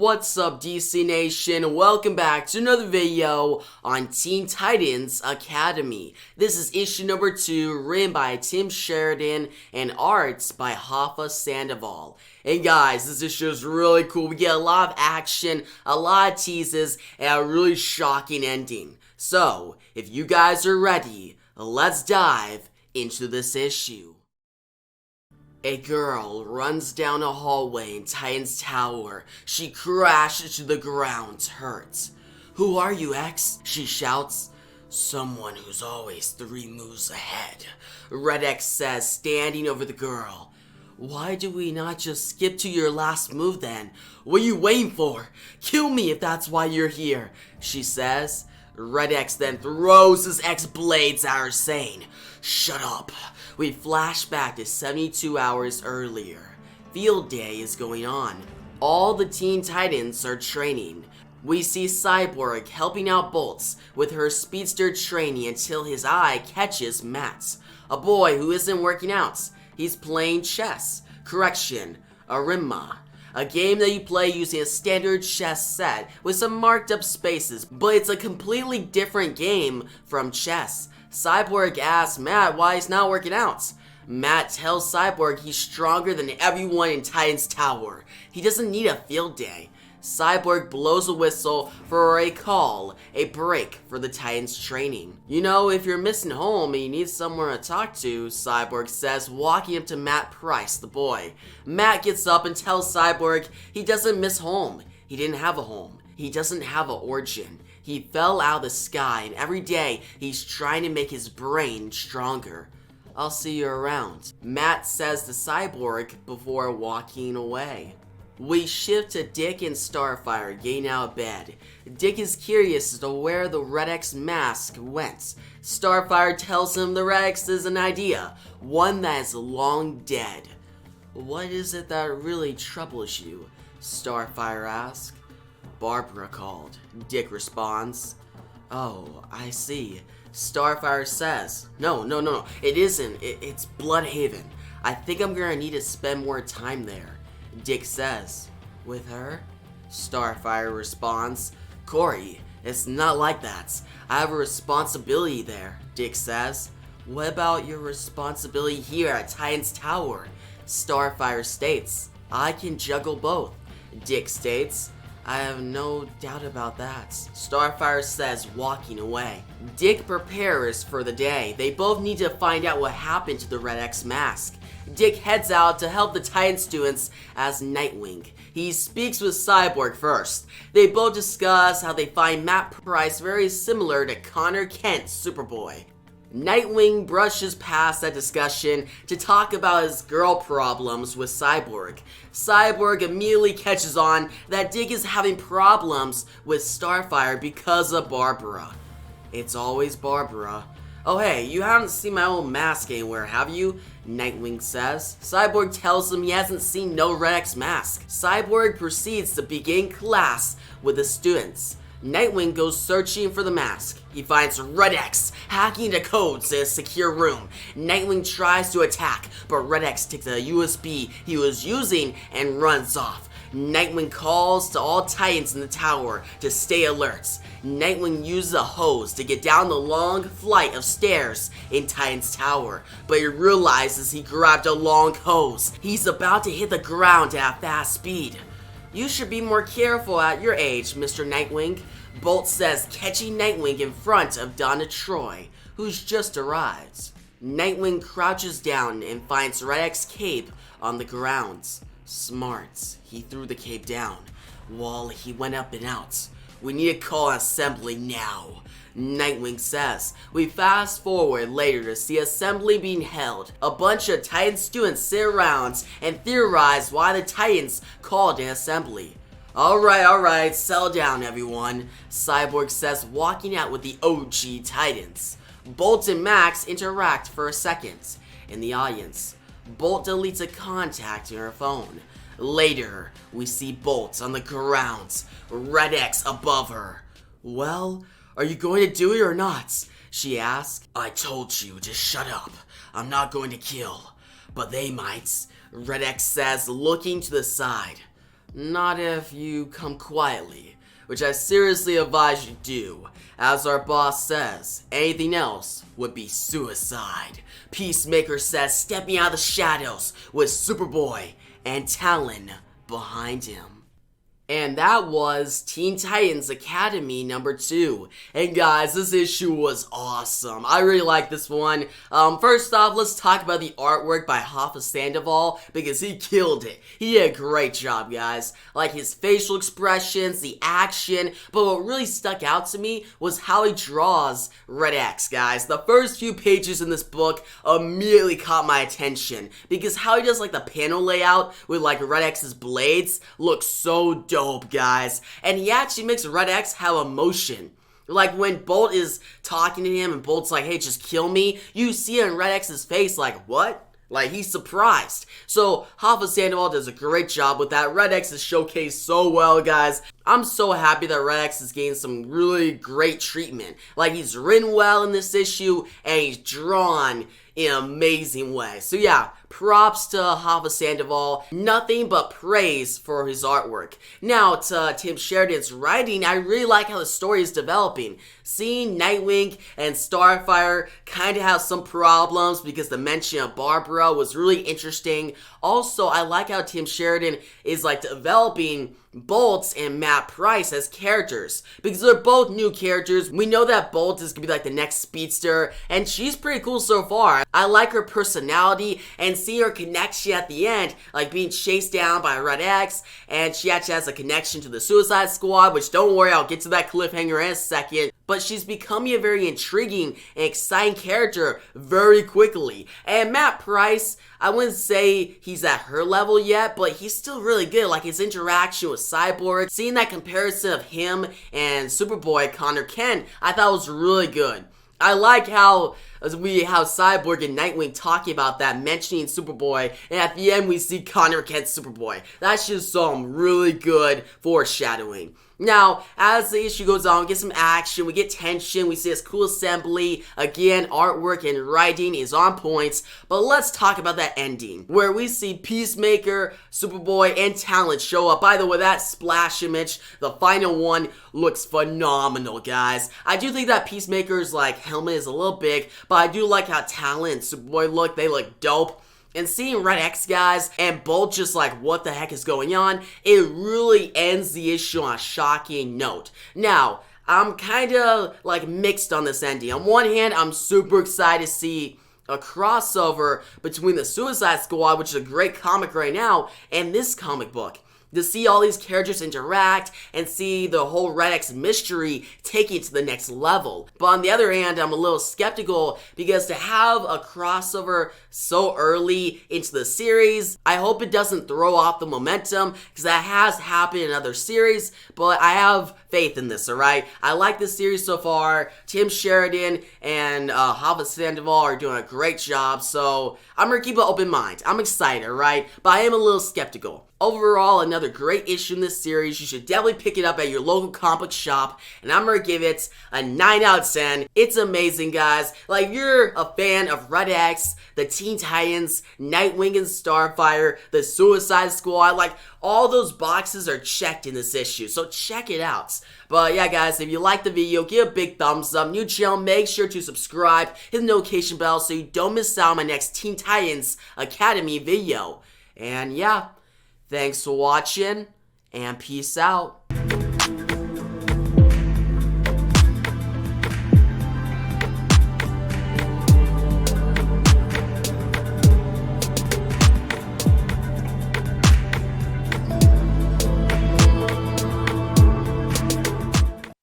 What's up, DC Nation? Welcome back to another video on Teen Titans Academy. This is issue number 2, written by Tim Sheridan and arts by Hoffa Sandoval. And guys, this issue is really cool. We get a lot of action, a lot of teases, and a really shocking ending. So, if you guys are ready, let's dive into this issue. A girl runs down a hallway in Titan's tower. She crashes to the ground, hurt. "Who are you, X?" she shouts. "Someone who's always 3 moves ahead," Red X says, standing over the girl. "Why do we not just skip to your last move then? What are you waiting for? Kill me if that's why you're here," she says. Red X then throws his X blades at her, saying, "Shut up." We flash back to 72 hours earlier. Field day is going on. All the Teen Titans are training. We see Cyborg helping out Bolts with her speedster training until his eye catches Matt, a boy who isn't working out. He's playing chess. Correction, Arimma. A game that you play using a standard chess set with some marked up spaces, but it's a completely different game from chess. Cyborg asks Matt why he's not working out. Matt tells Cyborg he's stronger than everyone in Titan's tower. He doesn't need a field day. Cyborg blows a whistle for a break for the Titans training. "You know, if you're missing home and you need someone to talk to," Cyborg says, walking up to Matt Price, the boy. Matt gets up and tells Cyborg he doesn't miss home. He didn't have a home. He doesn't have an origin. He fell out of the sky, and every day he's trying to make his brain stronger. "I'll see you around," Matt says to Cyborg before walking away. We shift to Dick and Starfire getting out of bed. Dick is curious as to where the Red X mask went. Starfire tells him the Red X is an idea, one that is long dead. "What is it that really troubles you?" Starfire asks. "Barbara called," Dick responds. "Oh, I see," Starfire says. No, it isn't. It's Bloodhaven. I think I'm gonna need to spend more time there," Dick says. "With her?" Starfire responds. "Corey, it's not like that. I have a responsibility there," Dick says. "What about your responsibility here at Titan's Tower?" Starfire states. "I can juggle both," Dick states. "I have no doubt about that," Starfire says, walking away. Dick prepares for the day. They both need to find out what happened to the Red X mask. Dick heads out to help the Titan students as Nightwing. He speaks with Cyborg first. They both discuss how they find Matt Price very similar to Connor Kent's Superboy. Nightwing brushes past that discussion to talk about his girl problems with Cyborg. Cyborg immediately catches on that Dick is having problems with Starfire because of Barbara. "It's always Barbara." "Oh hey, you haven't seen my old mask anywhere, have you?" Nightwing says. Cyborg tells him he hasn't seen no Red X mask. Cyborg proceeds to begin class with the students. Nightwing goes searching for the mask. He finds Red X hacking into codes in a secure room. Nightwing tries to attack, but Red X takes a USB he was using and runs off. Nightwing calls to all Titans in the tower to stay alert. Nightwing uses a hose to get down the long flight of stairs in Titan's tower, but he realizes he grabbed a long hose. He's about to hit the ground at a fast speed. "You should be more careful at your age, Mr. Nightwing," Bolt says, catching Nightwing in front of Donna Troy, who's just arrived. Nightwing crouches down and finds Red X's cape on the ground. Smart. He threw the cape down while he went up and out. "We need to call an assembly now," Nightwing says. We fast forward later to see assembly being held. A bunch of Titan students sit around and theorize why the Titans called an assembly. Alright, settle down everyone," Cyborg says, walking out with the OG Titans. Bolt and Max interact for a second. In the audience, Bolt deletes a contact in her phone. Later, we see Bolt on the ground, Red X above her. "Well, are you going to do it or not?" she asks. "I told you to shut up. I'm not going to kill, but they might," Red X says, looking to the side. Not if you come quietly, which I seriously advise you do. As our boss says, anything else would be suicide. Peacemaker says, stepping out of the shadows with Superboy and Talon behind him. And that was Teen Titans Academy number 2. And guys, this issue was awesome. I really like this one. First off, let's talk about the artwork by Hoffa Sandoval, because he killed it. He did a great job, guys. Like his facial expressions, the action, but what really stuck out to me was how he draws Red X, guys. The first few pages in this book immediately caught my attention, because how he does like the panel layout with like Red X's blades looks so dope, guys. And he actually makes Red X have emotion. Like when Bolt is talking to him and Bolt's like, hey, just kill me, you see it in Red X's face like, what? Like, he's surprised. So, Hoffa Sandoval does a great job with that. Red X is showcased so well, guys. I'm so happy that Red X is getting some really great treatment. Like, he's written well in this issue, and he's drawn in an amazing way. So yeah, props to Hoffa Sandoval. Nothing but praise for his artwork. Now to Tim Sheridan's writing, I really like how the story is developing. Seeing Nightwing and Starfire kind of have some problems because the mention of Barbara was really interesting. Also, I like how Tim Sheridan is like developing Bolt and Matt Price as characters, because they're both new characters. We know that Bolt is gonna be like the next speedster, and she's pretty cool so far. I like her personality, and see her connection at the end, like being chased down by Red X, and she actually has a connection to the Suicide Squad, which don't worry, I'll get to that cliffhanger in a second. But she's becoming a very intriguing and exciting character very quickly. And Matt Price, I wouldn't say he's at her level yet, but he's still really good. Like his interaction with Cyborg, seeing that comparison of him and Superboy Connor Kent, I thought was really good. I like how Cyborg and Nightwing talking about that, mentioning Superboy, and at the end we see Connor Kent's Superboy. That's just some really good foreshadowing. Now, as the issue goes on, we get some action, we get tension, we see this cool assembly. Again, artwork and writing is on point, but let's talk about that ending, where we see Peacemaker, Superboy, and Talon show up. By the way, that splash image, the final one, looks phenomenal, guys. I do think that Peacemaker's like helmet is a little big, but I do like how Talon and Superboy look. They look dope. And seeing Red X, guys, and Bolt just like, what the heck is going on, it really ends the issue on a shocking note. Now, I'm kind of like mixed on this ending. On one hand, I'm super excited to see a crossover between the Suicide Squad, which is a great comic right now, and this comic book. To see all these characters interact and see the whole Red X mystery take it to the next level. But on the other hand, I'm a little skeptical because to have a crossover so early into the series, I hope it doesn't throw off the momentum, because that has happened in other series, but I have faith in this, alright? I like this series so far. Tim Sheridan and Hoffa Sandoval are doing a great job, so I'm gonna keep an open mind. I'm excited, alright? But I am a little skeptical. Overall, another great issue in this series. You should definitely pick it up at your local comic shop, and I'm gonna give it a 9 out of 10. It's amazing, guys. Like, if you're a fan of Red X, the Teen Titans, Nightwing and Starfire, the Suicide Squad, like, all those boxes are checked in this issue, so check it out. But yeah, guys, if you like the video, give a big thumbs up. New channel, make sure to subscribe, hit the notification bell so you don't miss out on my next Teen Titans Academy video. And yeah, thanks for watching, and peace out.